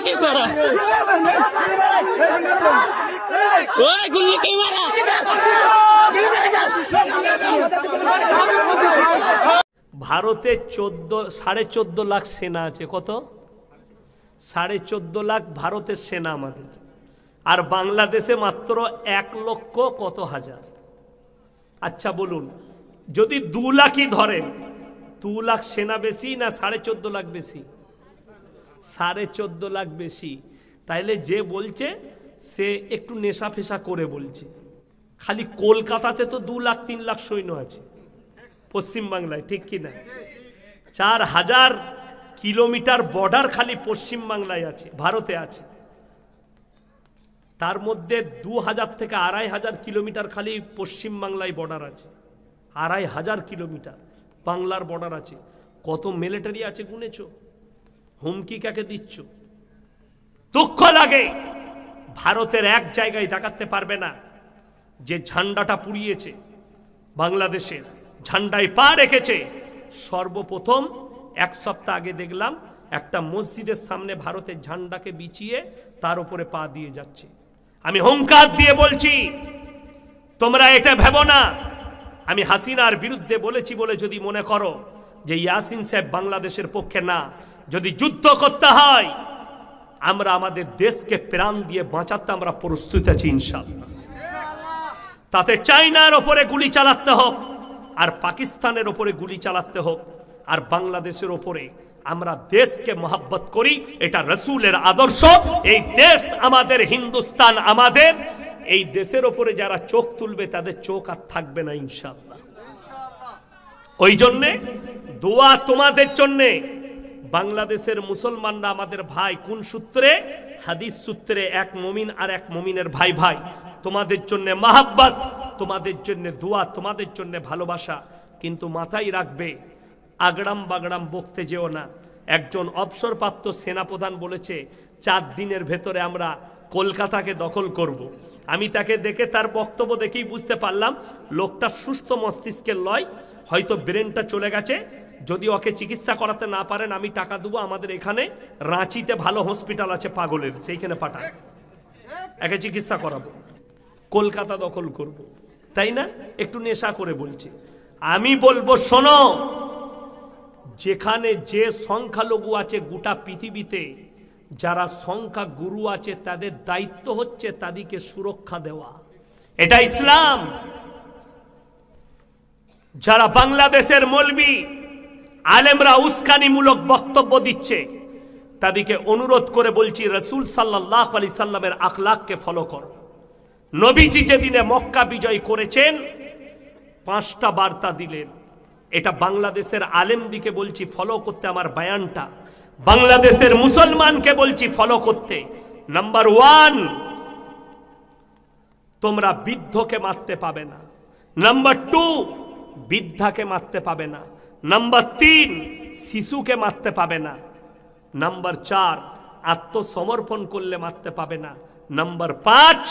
কি মারা ওই গুল্লি কি মারা। ভারতে 14.5 লাখ সেনা আছে। কত? 14.5 লাখ ভারতের সেনা আমাদের। আর বাংলাদেশে মাত্র 1 লক্ষ কত হাজার। আচ্ছা বলুন, যদি 2 লাখই ধরেন, 2 লাখ সেনা বেশি না 14.5 লাখ বেশি? 14.5 লাখ বেশি। তাইলে যে বলছে সে একটু নেশা ফেশা করে বলছে। খালি কলকাতাতে তো 2 লাখ 3 লাখ সৈন্য আছে পশ্চিমবাংলায়, ঠিক কি না? 4000 কিলোমিটার বর্ডার খালি পশ্চিমবাংলায় আছে, ভারতে আছে। তার মধ্যে 2000 থেকে 2500 কিলোমিটার খালি পশ্চিমবাংলায় বর্ডার আছে। 2500 কিলোমিটার বাংলার বর্ডার আছে। কত মিলিটারি আছে গুনেছ? হুমকি কাকে দিচ্ছ? দুঃখ লাগে ভারতের এক জায়গায় দেখাতে পারবে না যে ঝান্ডাটা পুড়িয়েছে, বাংলাদেশের ঝান্ডায় পা রেখেছে। সর্বপ্রথম 1 সপ্তাহ আগে দেখলাম একটা মসজিদের সামনে ভারতের ঝান্ডাকে বিছিয়ে তার উপরে পা দিয়ে যাচ্ছে। আমি হুঙ্কার দিয়ে বলছি, তোমরা এটা ভেবো না আমি হাসিনার বিরুদ্ধে বলেছি বলে যদি মনে করো যে ইয়াসিন সাহেব বাংলাদেশের পক্ষে না। যদি যুদ্ধ করতে হয় আমরা আমাদের দেশকে প্রাণ দিয়ে বাঁচাতে আমরা প্রস্তুত আছি ইনশাআল্লাহ। তাতে চায়নার ওপরে গুলি চালাতে হোক, আর পাকিস্তানের ওপরে গুলি চালাতে হোক, আর বাংলাদেশের ওপরে, আমরা দেশকে মহব্বত করি, এটা রসুলের আদর্শ। এই দেশ আমাদের, হিন্দুস্তান আমাদের। এই দেশের ওপরে যারা চোখ তুলবে তাদের চোখ আর থাকবে না ইনশাআল্লাহ। ওই জন্যে দোয়া তোমাদের জন্যে। বাংলাদেশের মুসলমানরা আমাদের ভাই। কোন সূত্রে? হাদিস সূত্রে। এক মুমিন আর এক মুমিনের ভাই ভাই। তোমাদের জন্য মহব্বত, তোমাদের জন্য দোয়া, তোমাদের জন্য ভালোবাসা। কিন্তু মাথায় রাখবে, আগড়াম বাগড়াম বকতে যেও না। একজন অবসরপ্রাপ্ত সেনাপ্রধান বলেছে 4 দিনের ভেতরে আমরা কলকাতাকে দখল করব। আমি তাকে দেখে, তার বক্তব্য দেখেই বুঝতে পারলাম লোকটা সুস্থ মস্তিষ্কের লয়, হয়তো ব্রেনটা চলে গেছে। যদি ওকে চিকিৎসা করাতে না পারেন আমি টাকা দেবো, আমাদের এখানে রাঁচিতে ভালো হসপিটাল আছে পাগলের, সেইখানে পাঠান, একে চিকিৎসা করাবো। কলকাতা দখল করব, তাই না? একটু নেশা করে বলছে। আমি বলবো শোনো, যেখানে যে সংখ্যালঘু আছে গোটা পৃথিবীতে, যারা সংখ্যা গুরু আছে তাদের দায়িত্ব হচ্ছে তাদেরকে সুরক্ষা দেওয়া। এটা ইসলাম। যারা বাংলাদেশের মৌলবি আলেমরা উস্কানিমূলক বক্তব্য দিচ্ছে তাদেরকে অনুরোধ করে বলছি, রাসূল সাল্লাল্লাহু আলাইহি সাল্লামের আখলাককে ফলো করো। নবীজি যেদিনে মক্কা বিজয় করেছেন 5টা বার্তা দিলেন। এটা বাংলাদেশের আলেমদিকে বলছি ফলো করতে, আমার বয়ানটা বাংলাদেশের মুসলমানকে বলছি ফলো করতে। নাম্বার 1, তোমরা বৃদ্ধকে মারতে পাবে না। নাম্বার 2, বৃদ্ধাকে মারতে পাবে না। নাম্বার 3, শিশুকে মারতে পাবে না। নাম্বার 4, আত্মসমর্পণ করলে মারতে পাবে না। নাম্বার 5,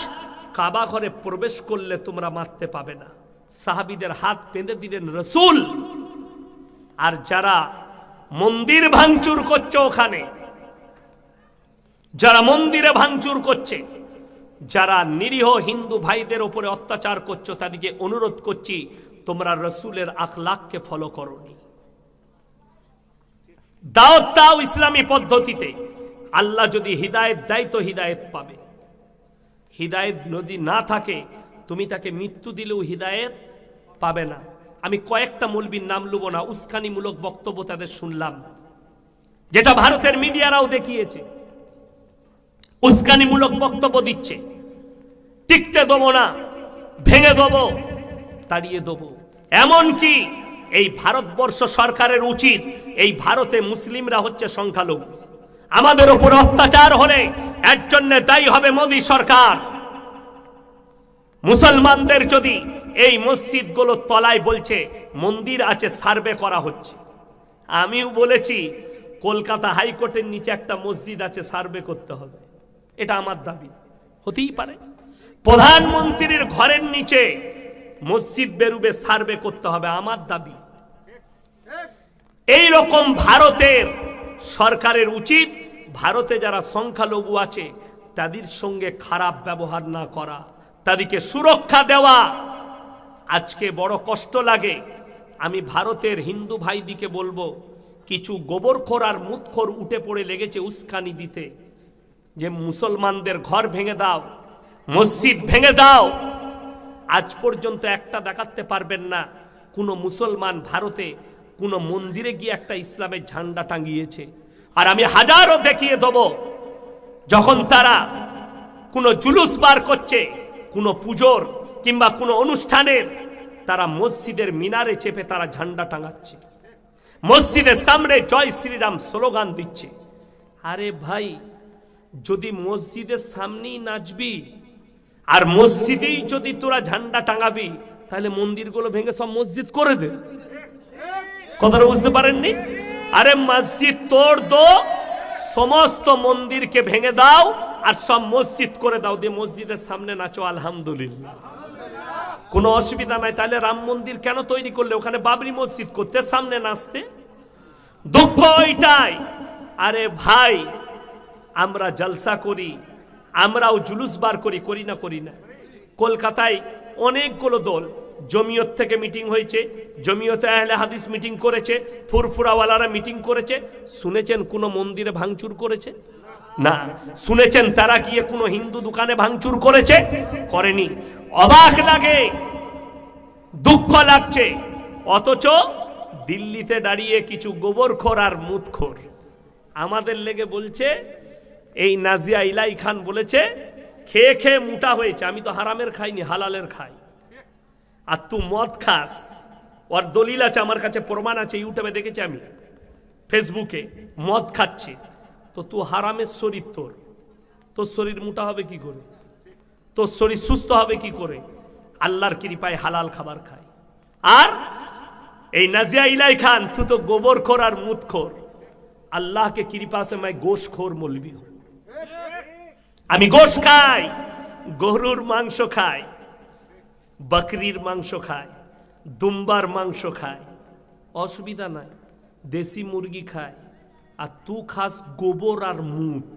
কাবা ঘরে প্রবেশ করলে তোমরা মারতে পাবে না। সাহাবীদের হাত বেঁধে দিলেন রাসূল। আর যারা মন্দির ভাঙচুর করছে, ওখানে যারা মন্দিরে ভাঙচুর করছে, যারা নিরীহ হিন্দু ভাইদের উপরে অত্যাচার করছো, তাদেরকে অনুরোধ করছি তোমরা রাসূলের আখলাককে ফলো করোনি। দাওয়াত দাও ইসলামী পদ্ধতিতে। আল্লাহ যদি হিদায়েত দেয় তো হিদায়েত পাবে। হিদায়েত যদি না থাকে তুমি তাকে মৃত্যু দিলেও হিদায়েত পাবে না। আমি কয়েকটা মৌলবীর নাম লুবো না, উস্কানিমূলক বক্তব্য তাদের শুনলাম, যেটা ভারতের মিডিয়ারাও দেখিয়েছে। উস্কানিমূলক বক্তব্য দিচ্ছে, টিকতে দেবো না, ভেঙে দেবো, তাড়িয়ে দেবো। এমনকি এই ভারতবর্ষ সরকারের উচিত, এই ভারতে মুসলিমরা হচ্ছে সংখ্যালঘু, আমাদের উপর অত্যাচার হলে এর জন্য দায়ী হবে মোদী সরকার। মুসলমানদের যদি এই মসজিদগুলো তলায় বলছে মন্দির আছে, সার্ভে করা হচ্ছে। আমিও বলেছি কলকাতা হাইকোর্টের নিচে একটা মসজিদ আছে, সার্ভে করতে হবে। এটা আমার দাবি, হতেই পারে। প্রধানমন্ত্রীর ঘরের নিচে মসজিদ বেরুবে, সার্ভে করতে হবে, আমার দাবি। এই রকম ভারতের সরকারের উচিত ভারতে যারা সংখ্যালঘু আছে তাদের সঙ্গে খারাপ ব্যবহার না করা, তাদেরকে সুরক্ষা দেওয়া। আজকে বড় কষ্ট লাগে, আমি ভারতের হিন্দু ভাইদিকে বলবো, কিছু গোবরখোর আর মুতখোর উঠে পড়ে লেগেছে উস্কানি দিতে যে মুসলমানদের ঘর ভেঙে দাও, মসজিদ ভেঙে দাও। আজ পর্যন্ত একটা দেখাতে পারবেন না কোনো মুসলমান ভারতে কোনো মন্দিরে গিয়ে একটা ইসলামের ঝান্ডা টাঙিয়েছে। আর আমি হাজারও দেখিয়ে দেব, যখন তারা কোনো জুলুস বার করছে, কোনো পুজোর কিংবা কোনো অনুষ্ঠানের, তারা মসজিদের মিনারে চেপে তারা ঝান্ডা টাঙাচ্ছে, মসজিদের সামনে জয় শ্রীরাম স্লোগান দিচ্ছে। আরে ভাই, যদি মসজিদের সামনেই নাচবি আর মসজিদেই যদি তোরা ঝান্ডা টাঙাবি, তাহলে মন্দিরগুলো ভেঙে সব মসজিদ করে দে। কথাটা বুঝতে পারেননি? আরে মসজিদ তোড় দো, সমস্ত মন্দিরকে ভেঙে দাও আর সব মসজিদ করে দাও, দিয়ে মসজিদের সামনে নাচো আলহামদুলিল্লাহ, কোনো অসুবিধা নাই। তাহলে রাম মন্দির কেন তৈরি করলে? ওখানে বাবরি মসজিদ করতে, সামনে নাচতে। দুঃখ ওইটাই। আরে ভাই, আমরা জলসা করি, আমরাও জুলুস বার করি, করি না? করি না? কলকাতায় অনেকগুলো দল, জমিয়ত থেকে মিটিং হয়েছে, জমিয়তে আহলে হাদিস মিটিং করেছে, ফুরফুরাওয়ালারা মিটিং করেছে। শুনেছেন কোনো মন্দিরে ভাঙচুর করেছে? না। শুনেছেন তারা গিয়ে কোনো হিন্দু দোকানে ভাঙচুর করেছে? করেনি। অবাক লাগে, দুঃখ লাগছে। অথচ দিল্লিতে দাঁড়িয়ে কিছু গোবরখোর আর মুতখোর আমাদের লেগে বলছে, এই নাজিয়া ইলাই খান বলেছে খেয়ে খেয়ে মোটা হয়েছে, আমি তো হারামের খাইনি, হালালের খাই, আর তুই মদ খাস। ওর দলিল আছে, আমার কাছে প্রমাণ আছে, ইউটিউবে দেখেছি আমি, ফেসবুকে, মদ খাচ্ছে। তো তুই হারামের শরীর, তোর শরীর মোটা হবে কি করে? তোর শরীর সুস্থ হবে কি করে? আল্লাহর কৃপায় হালাল খাবার খায়। আর এই নাজিয়া ইলাই খান, তুই তো গোবরখোর আর মুতখোর। अल्लाह के कृपा से मैं गोश्तखोर मौलवी हूं। আমি গোশ খাই, গরুর মাংস খাই, বকরির মাংস খাই, দুম্বার মাংস খাই, অসুবিধা নাই। দেশি মুরগি খাই। আর তু খাস গোবর আর মুত।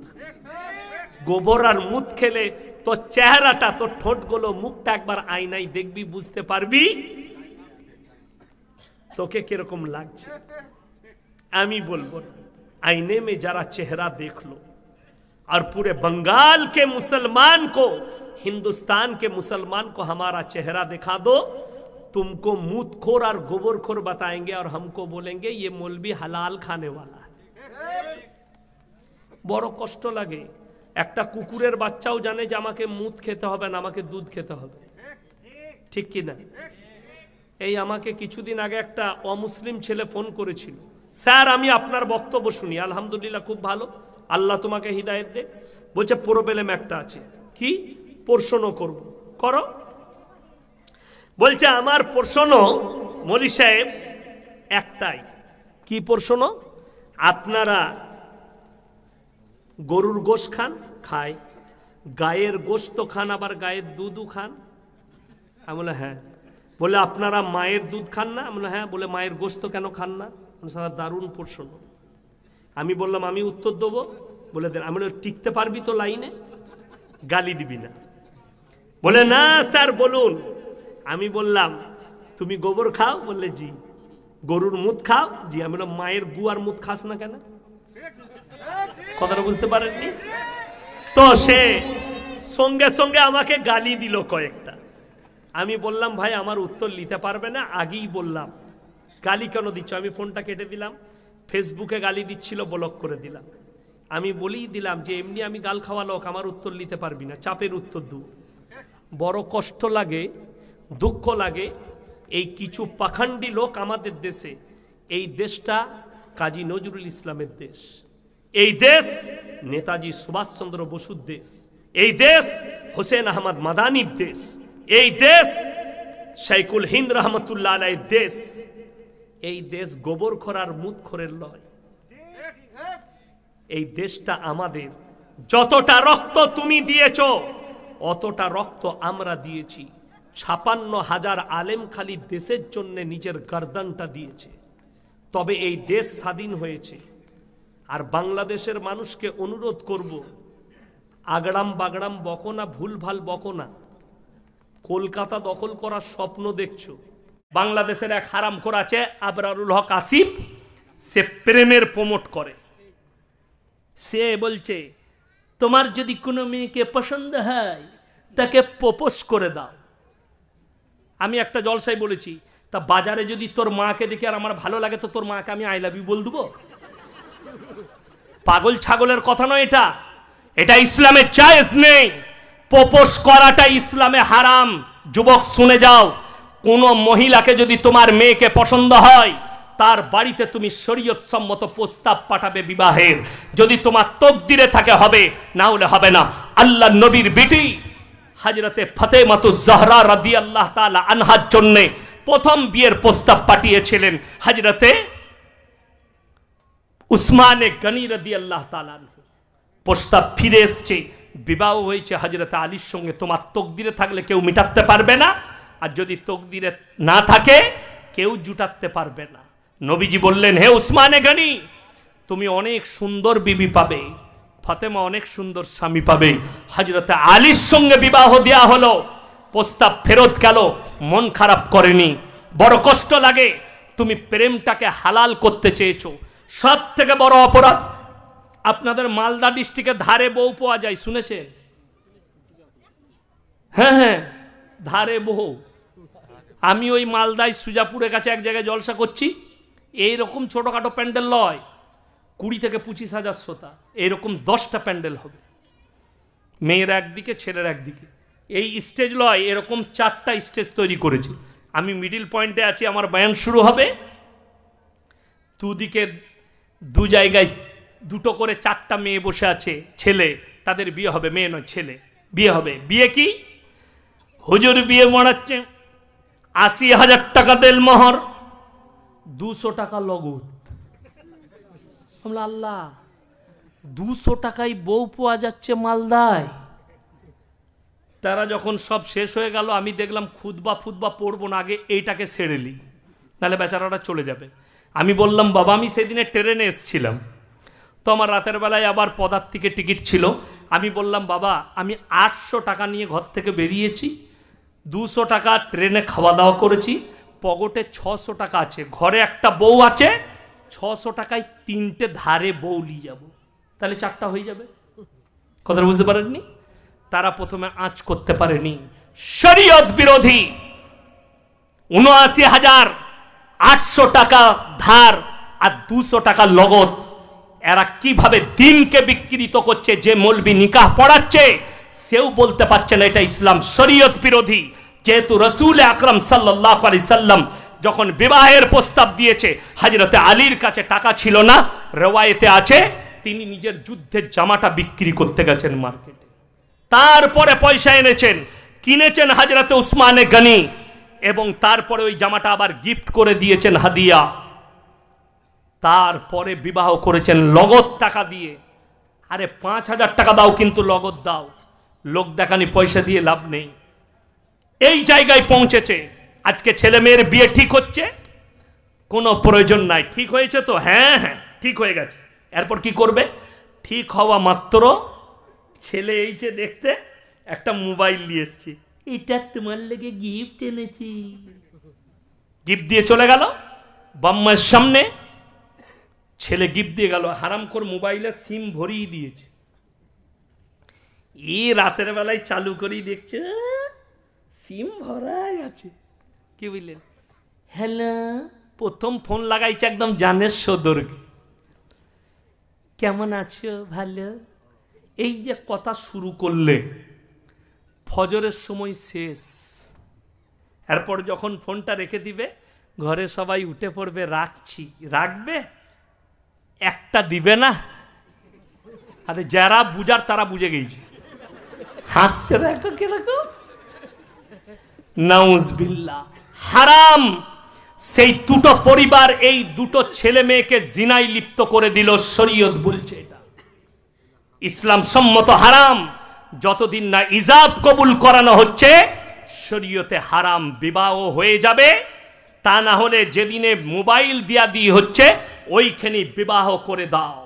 গোবর আর মুত খেলে তোর চেহারাটা, তোর ঠোঁটগুলো, মুখটা একবার আয়নায় দেখবি, বুঝতে পারবি তোকে কিরকম লাগছে। আমি বলবো, आईने में जरा चेहरा देख लो और पूरे बंगाल के मुसलमान को, हिंदुस्तान के मुसलमान को हमारा चेहरा दिखा दो, तुमको मूतखोर और गोबरखोर बताएंगे और हमको बोलेंगे ये मौलवी हलाल खाने वाला है। बड़ो कष्ट लगे। একটা কুকুরের বাচ্চাও জানে যে আমাকে মুত খেতে হবে না, আমাকে দুধ খেতে হবে, ঠিক কি না? এই আমাকে কিছুদিন আগে একটা অমুসলিম ছেলে ফোন করেছিল, স্যার আমি আপনার বক্তব্য শুনি, আলহামদুলিল্লাহ খুব ভালো, আল্লাহ তোমাকে হিদায়েত দে। বলছে প্রবলেম একটা আছে। কি প্রশ্ন করব? করো। বলছে আমার প্রশ্ন মৌলী সাহেব একটাই। কি প্রশ্ন? আপনারা গরুর গোশত খান? খায়। গায়ের গোশত খান, আবার গায়ের দুধও খান? আমি বলে হ্যাঁ। বলে আপনারা মায়ের দুধ খান না? আমি বলে হ্যাঁ। বলে মায়ের গোশত কেন খান না? সারা দারুণ প্রশ্ন। আমি বললাম আমি উত্তর দেবো। বলে দেন। আমি টিকতে পারবি তো লাইনে? গালি দিবি না? বলে না স্যার বলুন। আমি বললাম তুমি গোবর খাও? বললে জি। গরুর মুত খাও? জি। আমি বললাম মায়ের গু আর মুত খাস না কেন? কথাটা বুঝতে পারেননি তো? সে সঙ্গে সঙ্গে আমাকে গালি দিল কয়েকটা। আমি বললাম ভাই আমার উত্তর নিতে পারবে না, আগেই বললাম। গালি কেন দিচ্ছ? আমি ফোনটা কেটে দিলাম। ফেসবুকে গালি দিচ্ছিল, ব্লক করে দিলাম। আমি বলেই দিলাম যে এমনি আমি গাল খাওয়া লোক, আমার উত্তর নিতে পারবি না, চাপের উত্তর দু। বড় কষ্ট লাগে, দুঃখ লাগে। এই কিছু পাখান্ডি লোক আমাদের দেশে, এই দেশটা কাজী নজরুল ইসলামের দেশ, এই দেশ নেতাজি সুভাষচন্দ্র বসুর দেশ, এই দেশ হোসেন আহমদ মাদানির দেশ, এই দেশ শাইকুল হিন্দ রহমতুল্লাহ আলাইহির দেশ। এই দেশ গোবরখোর আর মুতখোরের লয়। এই দেশটা আমাদের। যতটা রক্ত তুমি দিয়েছ অতটা রক্ত আমরা দিয়েছি। 56,000 আলেম খালি দেশের জন্য নিজের গর্দানটা দিয়েছে, তবে এই দেশ স্বাধীন হয়েছে। আর বাংলাদেশের মানুষকে অনুরোধ করব, আগড়াম বাগড়াম বকো না, ভুলভাল বকো না। কলকাতা দখল করার স্বপ্ন দেখছো। বাংলাদেশের এক হারামখোর আছে আবরারুল হক আসিফ, সে প্রেমের প্রমোট করে। সে বলছে তোমার যদি কোনো মেয়েকে পছন্দ হয় তাকে প্রপোজ করে দাও। আমি একটা জলসায় বলেছি, তা বাজারে যদি তোর মাকে দেখে আর আমার ভালো লাগে তো তোর মাকে আমি আই লাভ ইউ বল দেবো? পাগল ছাগলের কথা নয় এটা, এটা ইসলামে জায়েজ নেই। প্রপোজ করাটা ইসলামে হারাম। যুবক শুনে যাও, কোন মহিলাকে যদি তোমার মেয়েকে পছন্দ হয় তার বাড়িতে তুমি শরীয়ত সম্মত প্রস্তাব পাঠাবে বিবাহের। যদি তোমার তকদিরে থাকে হবে, না হলে হবে না। আল্লাহ নবীর বেটি হযরতে ফাতেমাতুজ জাহরা রাদিয়াল্লাহু তাআলা আনহার জন্য প্রথম বিয়ের প্রস্তাব পাঠিয়েছিলেন হযরতে উসমানে গনি রাদিয়াল্লাহু তাআলা। প্রস্তাব ফিরে এসেছে, বিবাহ হয়েছে হযরতে আলীর সঙ্গে। তোমার তকদিরে থাকলে কেউ মিটাতে পারবে না, আর যদি তকদিরে না থাকে কেউ জুটাতে পারবে না। নবীজি বললেন, হে উসমানে গনি, তুমি অনেক সুন্দর বিবি পাবে, ফাতেমা অনেক সুন্দর স্বামী পাবে। হযরতে আলীর সঙ্গে বিবাহ দেয়া হলো, প্রস্তাব ফেরত গেল। মন খারাপ করেনি, বড় কষ্ট লাগে। তুমি প্রেমটাকে হালাল করতে চেয়েছো। সব থেকে বড় অপরাধ, আপনাদের মালদা ডিস্ট্রিক্টে ধারে বউ পাওয়া যায়, শুনেছেন? হ্যাঁ হ্যাঁ, ধারে বউ। আমি ওই মালদায় সুজাপুরের কাছে এক জায়গায় জলসা করছি, এইরকম ছোটোখাটো প্যান্ডেল লয়, 20 থেকে 25,000 শ্রোতা, এইরকম 10টা প্যান্ডেল হবে, মেয়ের একদিকে ছেলের একদিকে। এই স্টেজ লয়, এরকম 4টা স্টেজ তৈরি করেছে। আমি মিডিল পয়েন্টে আছি, আমার বয়ান শুরু হবে। দুদিকে দু জায়গায় 2টো করে 4টা মেয়ে বসে আছে, ছেলে, তাদের বিয়ে হবে। মেয়ে নয়, ছেলে বিয়ে হবে। বিয়ে কি? হুজুর বিয়ে মরাচ্ছে, 80,000 টাকা দেল মোহর, 200 টাকা লগত। আল্লাহ, 200 টাকায় বউ পাওয়া যাচ্ছে মালদায়। তারা যখন সব শেষ হয়ে গেল, আমি দেখলাম খুতবা পড়বো না, আগে এইটাকে ছেড়ে নি, নাহলে বেচারাটা চলে যাবে। আমি বললাম, বাবা আমি সেদিনে ট্রেনে এসেছিলাম, তো আমার রাতের বেলায় আবার পদার্থিকে টিকিট ছিল। আমি বললাম, বাবা আমি 800 টাকা নিয়ে ঘর থেকে বেরিয়েছি, 200 টাকা ট্রেনে খাওয়া দাওয়া করেছি, পকেটে 600 টাকা আছে, ঘরে একটা বউ আছে, 600 টাকায় 3টে ধারে বউ নিয়ে যাব, তাহলে 4টা হয়ে যাবে। কথাটা বুঝতে পারেননি? তারা প্রথমে আঁচ করতে পারেনি। শরীয়ত বিরোধী 79,800 টাকা ধার আর 200 টাকা লগত। এরা কিভাবে দিনকে বিকৃত করছে। যে মৌলবি নিকাহ পড়াচ্ছে সেও বলতে পারছে না এটা ইসলাম। শরীয়ত বিরোধী। যেহেতু রাসূল আকরাম সাল্লাল্লাহু আলাইহি সাল্লাম যখন বিবাহের প্রস্তাব দিয়েছে, হযরতে আলীর কাছে টাকা ছিল না, রওয়ায়েতে আছে তিনি নিজের যুদ্ধের জামাটা বিক্রি করতে গেছেন মার্কেটে, তারপরে পয়সা এনেছেন, কিনেছেন হযরতে উসমানে গনি, এবং তারপরে ওই জামাটা আবার গিফট করে দিয়েছেন হাদিয়া। তারপরে বিবাহ করেছেন লগত টাকা দিয়ে। আরে 5,000 টাকা দাও, কিন্তু লগত দাও, লোক দেখানি পয়সা দিয়ে লাভ নেই। এই জায়গায় পৌঁছেছে। আজকে ছেলে মেয়ের বিয়ে ঠিক হচ্ছে, কোনো প্রয়োজন নাই। ঠিক হয়েছে তো? হ্যাঁ হ্যাঁ ঠিক হয়ে গেছে। এরপর কি করবে? ঠিক হওয়া মাত্র ছেলে এই যে দেখতে একটা মোবাইল নিয়ে এসছে, এটা তোমার লেগে গিফট এনেছি, গিফট দিয়ে চলে গেল বাম্মার সামনে। ছেলে গিফট দিয়ে গেল, হারামখোর মোবাইলে সিম ভরিয়ে দিয়েছে। এই রাতের বেলায় চালু করেই দেখছে সিম ভরাই আছে। কি বুঝলেন? হ্যালো, প্রথম ফোন লাগাইছে একদম জানের সদর্গে, কেমন আছো? ভালো। এই যে কথা শুরু করলে, ফজরের সময় শেষ। এরপর যখন ফোনটা রেখে দিবে, ঘরে সবাই উঠে পড়বে, রাখছি। রাখবে? একটা দিবে না? আরে যারা বুঝার তারা বুঝে গেছে। হাসছে দেখো কিরকম। নাউজুবিল্লাহ। হারাম। সেই দুটো পরিবার, এই দুটো ছেলে মেয়েকে জিনায় লিপ্ত করে দিল। শরীয়ত বলছে এটা ইসলাম সম্মত হারাম। যতদিন না ইজাব কবুল করানো হচ্ছে, শরীয়তে হারাম। বিবাহ হয়ে যাবে, তা না হলে যেদিনে মোবাইল দিয়া দিয়ে হচ্ছে ওইখানে বিবাহ করে দাও।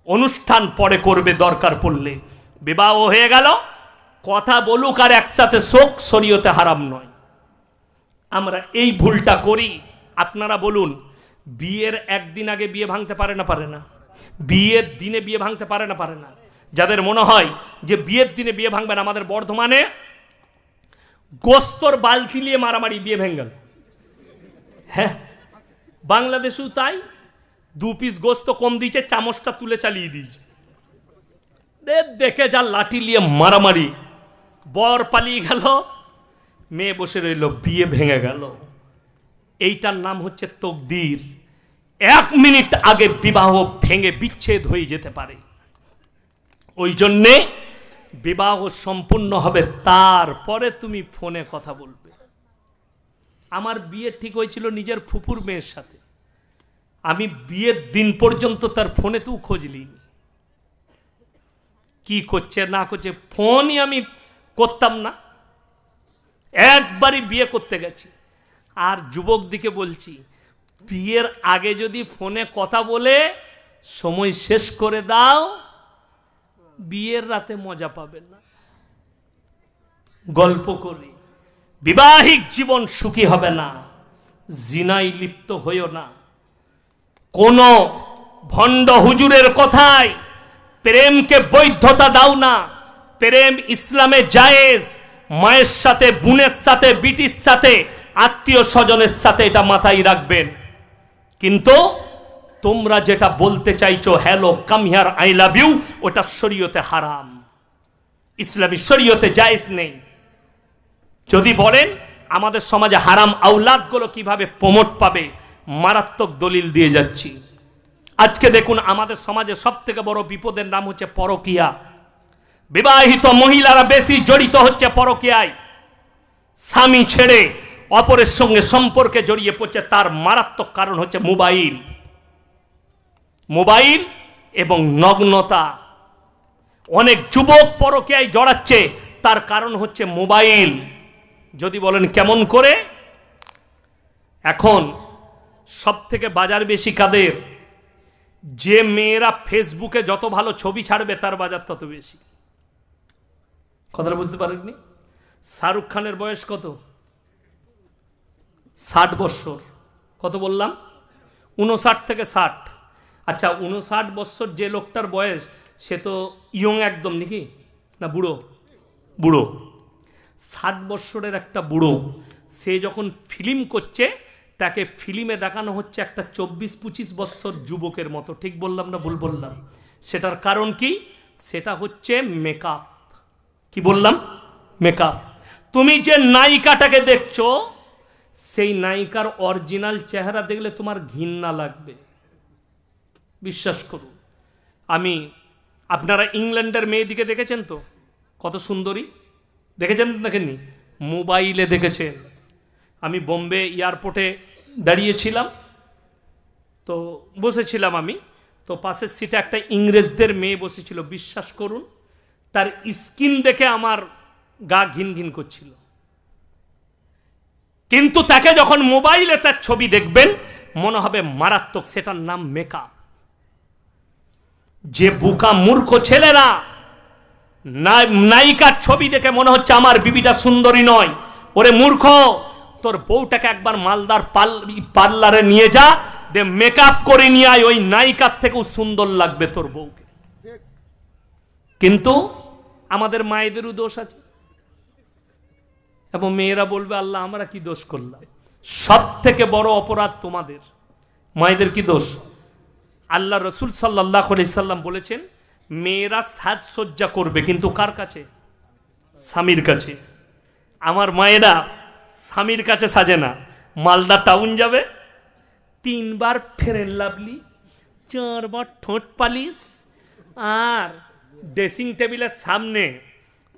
অনুষ্ঠান পরে করবে দরকার পড়লে। বিবাহ হয়ে গেল, কথা বলুক আর একসাথে শোক, শরীয়তে হারাম নয়। আমরা এই ভুলটা করি। আপনারা বলুন, বিয়ের একদিন আগে বিয়ে ভাঙতে পারে না পারে না? বিয়ের দিনে বিয়ে ভাঙতে পারে না পারে না? যাদের মনে হয় যে বিয়ের দিনে বিয়ে ভাঙবেন, আমাদের বর্ধমানে গোস্তর বালতি নিয়ে মারামারি, বিয়ে ভেঙে গেল। হ্যাঁ, বাংলাদেশেও তাই। 2 পিস গোস্ত কম দিয়েছে, চামচটা তুলে চালিয়ে দিয়েছে। দেখে যা লাঠি নিয়ে মারামারি, বর পালিয়ে গেল, মেয়ে বসে রইল, বিয়ে ভেঙে গেল। এইটার নাম হচ্ছে তকদির। 1 মিনিট আগে বিবাহ ভেঙে বিচ্ছেদ হয়ে যেতে পারে। ওই জন্যে বিবাহ সম্পূর্ণ হবে, তারপরে তুমি ফোনে কথা বলবে। আমার বিয়ে ঠিক হয়েছিল নিজের ফুপুর মেয়ের সাথে। আমি বিয়ের দিন পর্যন্ত তার ফোনেতেও খোঁজ নিইনি, কি করছে না করছে, ফোনই আমি করতাম না। একবারই বিয়ে করতে গেছি। আর যুবক দিকে বলছি, বিয়ের আগে যদি ফোনে কথা বলে সময় শেষ করে দাও, বিয়ের রাতে মজা পাবে না। গল্প করি, বিবাহিক জীবন সুখী হবে না। জিনায় লিপ্ত হইও না। কোন ভণ্ড হুজুরের কথায় প্রেমকে বৈধতা দাও না। প্রেম ইসলামে জায়েজ, মায়ের সাথে, বোনের সাথে, বিটির সাথে, আত্মীয় স্বজনের সাথে, এটা মাথায় রাখবেন। কিন্তু তোমরা যেটা বলতে চাইছো, hello come here I love you, ওটা শরীয়তে হারাম, ইসলামী শরীয়তে জায়েজ নেই। যদি বলেন আমাদের সমাজে হারাম আওলাদগুলো কিভাবে প্রমোট পাবে, মারাত্মক দলিল দিয়ে যাচ্ছি। আজকে দেখুন, আমাদের সমাজে সব থেকে বড় বিপদের নাম হচ্ছে পরকীয়া। বিবাহিত মহিলারা বেশি জড়িত হচ্ছে পরকীয়ায়। স্বামী ছেড়ে অপরের সঙ্গে সম্পর্কে জড়িয়ে পড়ছে। তার মারাত্মক কারণ হচ্ছে মোবাইল, মোবাইল এবং নগ্নতা। অনেক যুবক পরকীয়ায় জড়াচ্ছে, তার কারণ হচ্ছে মোবাইল। যদি বলেন কেমন করে, এখন সব থেকে বাজার বেশি কাদের? যে মেয়েরা ফেসবুকে যত ভালো ছবি ছাড়বে, তার বাজার তত বেশি। কথাটা বুঝতে পারেননি? শাহরুখ খানের বয়স কত? 60 বছর। কত বললাম? 59 থেকে 60। আচ্ছা, 59 বছর যে লোকটার বয়স, সে তো ইয়ং একদম নাকি, না বুড়ো? বুড়ো। 60 বছরের একটা বুড়ো, সে যখন ফিল্ম করছে, তাকে ফিল্মে দেখানো হচ্ছে একটা 24-25 বছর যুবকের মতো। ঠিক বললাম না ভুল বললাম? সেটার কারণ কি? সেটা হচ্ছে মেকআপ। কি বললাম? মেকআপ। তুমি যে নায়িকাটাকে দেখছো, সেই নায়িকার অরিজিনাল চেহারা দেখলে তোমার ঘৃণা লাগবে, বিশ্বাস করুন। আপনারা ইংল্যান্ডের মেয়েদিকে দেখেছেন তো, কত সুন্দরী দেখেছেন? দেখেননি? মোবাইলে দেখেছেন। আমি বোম্বে এয়ারপোর্টে দাঁড়িয়েছিলাম, তো বসেছিলাম আমি, তো পাশের সিটে একটা ইংরেজদের মেয়ে বসেছিল। বিশ্বাস করুন, তার স্কিন দেখে আমার গা ঘিন ঘিন করছিল। কিন্তু তাকে যখন মোবাইলে তার ছবি দেখবেন, মনে হবে মারাত্মক। সেটার নাম মেকআপ। যে বোকা মূর্খ ছেলেরা নায়িকার ছবি দেখে মনে হচ্ছে আমার বিবিটা সুন্দরী নয়, ওরে মূর্খ, তোর বউটাকে একবার মালদার পার্লারে নিয়ে যা, দে মেকআপ করে নিয়ে আয়, ওই নায়িকার থেকেও সুন্দর লাগবে তোর বউকে। কিন্তু আমাদের মায়েদেরও দোষ আছে, এবং মেয়েরা বলবে আল্লাহ আমরা কি দোষ করলাম? সব থেকে বড় অপরাধ তোমাদের মায়েদের। কি দোষ? আল্লাহ রসুল সাল্লাল্লাহু আলাইহি সাল্লাম বলেছেন, মেয়েরা সাজসজ্জা করবে, কিন্তু কার কাছে? স্বামীর কাছে। আমার মায়েরা স্বামীর কাছে সাজে না। মালদা টাউন যাবে, 3 বার ফেরেন লাভলি, 4 বার ঠোঁট পালিশ, আর ড্রেসিং টেবিলের সামনে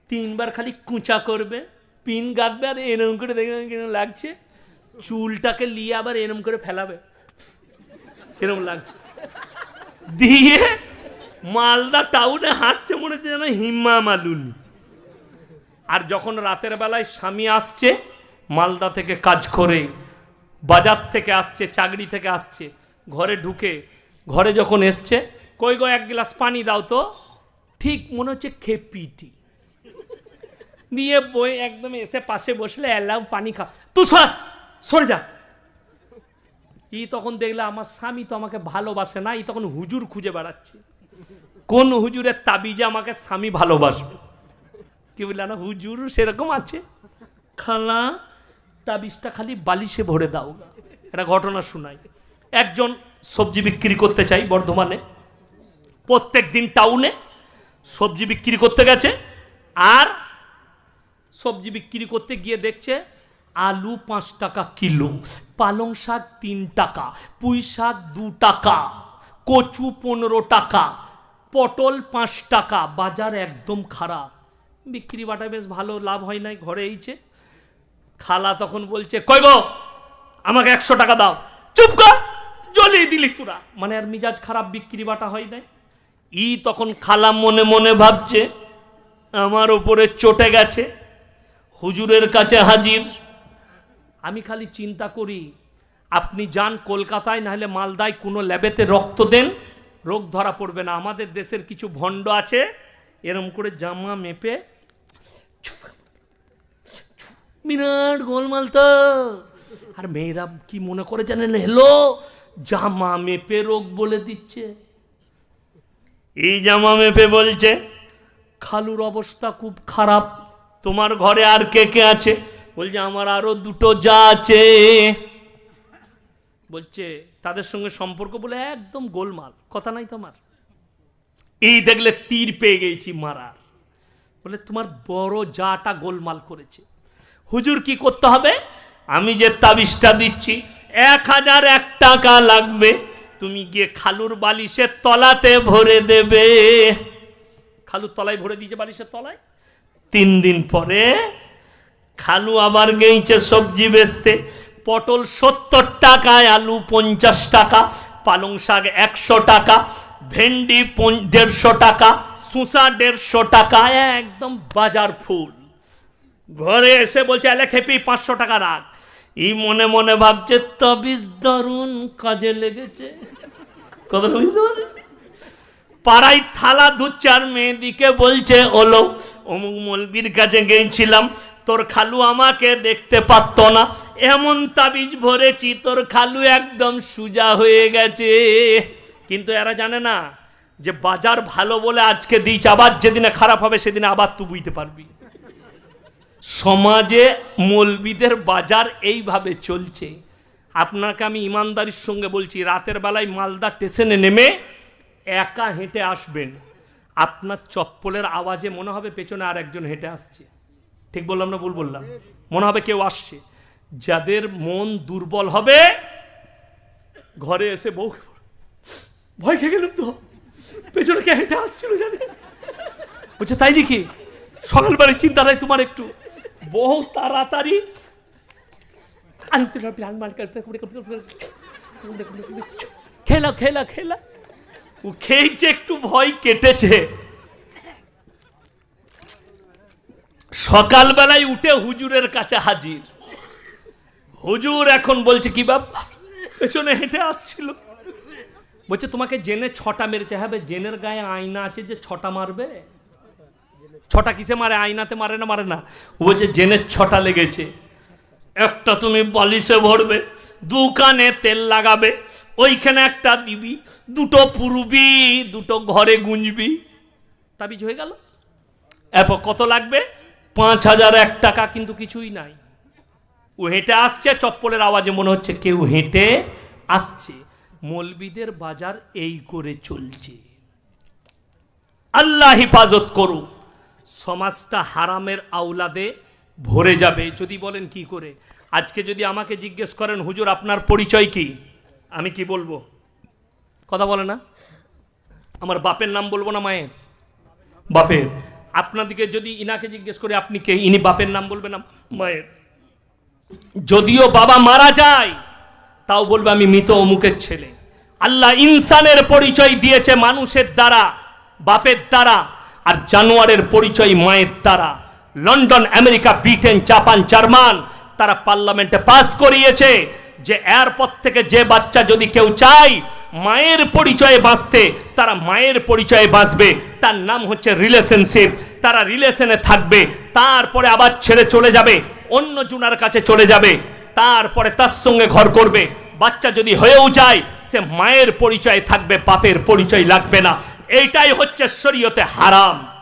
3 বার খালি কুঁচা করবে, পিন গাঁথবে, আর এরম করে দেখবেন কিরম লাগছে, চুলটাকে নিয়ে আবার এরম করে ফেলাবে, কিরম লাগছে, দিয়ে মালদা টাউনে হাঁটছে, মনে হচ্ছে যেন হিম্মা মালুনি। আর যখন রাতের বেলায় স্বামী আসছে মালদা থেকে কাজ করে, বাজার থেকে আসছে, চাকরি থেকে আসছে, ঘরে ঢুকে, ঘরে যখন এসছে কই গো এক গ্লাস পানি দাও তো। ঠিক মনে হচ্ছে খেপিটি দিয়ে বই একদম এসে পাশে বসলে এলাও পানি খা, তুই সরে যা। ই তখন দেখলে আমার স্বামী তো আমাকে ভালোবাসে না, ই তখন হুজুর খুঁজে বেড়াচ্ছে, কোন হুজুরের তাবিজে আমাকে স্বামী ভালোবাসবে। কি বললে না, হুজুর সেরকম আছে, খালা তাবিজটা খালি বালিশে ভরে দাও। একটা ঘটনা শোনাই। একজন সবজি বিক্রি করতে চাই বর্ধমানে, প্রত্যেক দিন টাউনে সবজি বিক্রি করতে গেছে, আর সবজি বিক্রি করতে গিয়ে দেখছে আলু 5 টাকা কিলো, পালং শাক 3 টাকা, পুঁই শাক 2 টাকা, কচু 15 টাকা, পটল 5 টাকা। বাজার একদম খারাপ, বিক্রি বাটা বেশ ভালো, লাভ হয় নাই, ঘরে এইছে। খালা তখন বলছে কই গো আমাকে 100 টাকা দাও। চুপ কর, জ্বলিয়ে দিলি তোরা। মানে আর মিজাজ খারাপ, বিক্রি বাটা হয় নাই। ই তখন খালা মনে মনে ভাবছে আমার ওপরে চটে গেছে, হুজুরের কাছে হাজির। আমি খালি চিন্তা করি, আপনি যান কলকাতায় না হলে মালদায় কোনো ল্যাবেতে রক্ত দেন, রোগ ধরা পড়বে না। আমাদের দেশের কিছু ভণ্ড আছে এরম করে জামা মেপে, বিরাট গোলমাল তো। আর মেয়েরা কি মনে করে জানেন, হেলো জামা মেপে রোগ বলে দিচ্ছে। এই জামা মেপে বলছে খালুর অবস্থা খুব খারাপ, তোমার ঘরে আর কে কে আছে? বলছে আমার আরো 2টো যা আছে। বলছে তাদের সঙ্গে সম্পর্ক বলে একদম গোলমাল, কথা নাই তোমার। এই দেখলে তীর পেয়ে গেছি মারার। বলে তোমার বড় যাটা গোলমাল করেছে। হুজুর কি করতে হবে? আমি যে তাবিজটা দিচ্ছি 1001 টাকা লাগবে, তুমি গিয়ে খালুর বালিশের তলাতে ভরে দেবে। খালুর তলায় ভরে দিয়েছে, বালিশের তলায়। 3 দিন পরে খালু আবার গেইছে সবজি বেচতে। পটল 70 টাকায়, আলু 50 টাকা, পালং শাক 100 টাকা, ভেন্ডি 150 টাকা, শসা 150 টাকা, একদম বাজার ফুল। ঘরে এসে বলছে এলে খেপি 500 টাকা রাখ। এই মনে মনে ভাবছে তাবিজ দারুণ কাজে লেগেছে। কথা বুঝতে পারে? পাড়ায় থালা ধুচ্ছে আর মেয়েদিকে বলছে ওলো অমুক মলবির কাছে গেছিলাম, তোর খালু আমাকে দেখতে পারত না, এমন তাবিজ ভরেছি তোর খালু একদম সুজা হয়ে গেছে। কিন্তু এরা জানে না যে বাজার ভালো বলে আজকে দিয়েছে, আবার যেদিনে খারাপ হবে সেদিনে আবার তুই বুঝতে পারবি। সমাজে মৌলবীদের বাজার এইভাবে চলছে। আপনাকে আমি ইমানদারির সঙ্গে বলছি, রাতের বেলায় মালদা স্টেশনে নেমে একা হেঁটে আসবেন, আপনার চপ্পলের আওয়াজে মনে হবে পেছনে আর একজন হেঁটে আসছে। ঠিক বললাম না ভুল বললাম? মনে হবে কেউ আসছে। যাদের মন দুর্বল হবে ঘরে এসে বউ ভয় খেয়ে গেলাম তো, পেছনে কে হেঁটে আসছিল জানিস? বলছে তাই নাকি? সকালবেলায় চিন্তা নাই তোমার একটু? বহু তাড়াতাড়ি খেলা খেলা খেলা ও খেয়েছে, একটু ভয় কেটেছে। সকালবেলায় উঠে হুজুরের কাছে হাজির। হুজুর এখন বলছে কি বাবা, পেছনে হেঁটে আসছিল। বলছে তোমাকে জেনে 6টা মেরেছে। হ্যাঁ জেনের গায়ে আয়না আছে যে 6টা মারবে? 6টা কিসে মারে? আয়নাতে মারে না? মারে না। ও বলছে জেনের 6টা লেগেছে। একটা তুমি বালিশে ভরবে, 2 কানে তেল লাগাবে, ওইখানে একটা দিবি, 2টো পুরবি, 2টো ঘরে গুঁজবি, তাবিজ হয়ে গেল। এরপর কত লাগবে? 5001 টাকা। কিন্তু কিছুই নাই। ও হেঁটে আসছে, চপ্পলের আওয়াজে মনে হচ্ছে কেউ হেঁটে আসছে। মৌলবীদের বাজার এই করে চলছে। আল্লাহ হিফাজত করুক। সমাজটা হারামের আওলাদে ভরে যাবে। যদি বলেন কি করে, আজকে যদি আমাকে জিজ্ঞেস করেন হুজুর আপনার পরিচয় কি, আমি কি বলবো? কথা বলে না? আমার বাপের নাম বলবো না মায়ের? বাপের। আপনাদিকে যদি ইনাকে জিজ্ঞেস করে আপনি কে, ইনি বাপের নাম বলবে না মায়ের? যদিও বাবা মারা যায় তাও বলবে আমি মৃত অমুকের ছেলে। আল্লাহ ইনসানের পরিচয় দিয়েছে মানুষের দ্বারা, বাপের দ্বারা, আর জানোয়ারের পরিচয় মায়ের দ্বারা। London, America, Britain, Japan, German তারা পার্লামেন্টে পাস করিয়েছে যে এরপর থেকে যে বাচ্চা যদি কেউ চায় মায়ের পরিচয়ে বাঁচতে, তারা মায়ের পরিচয়ে বাঁচবে। তার নাম হচ্ছে রিলেশনশিপ। তারা রিলেশনে থাকবে, তারপরে আবার ছেড়ে চলে যাবে, অন্য জুনার কাছে চলে যাবে, তারপরে তার সঙ্গে ঘর করবে। বাচ্চা যদি হয়েও যায়, সে মায়ের পরিচয় থাকবে, বাপের পরিচয় লাগবে না। এইটাই হচ্ছে শরীয়তে হারাম।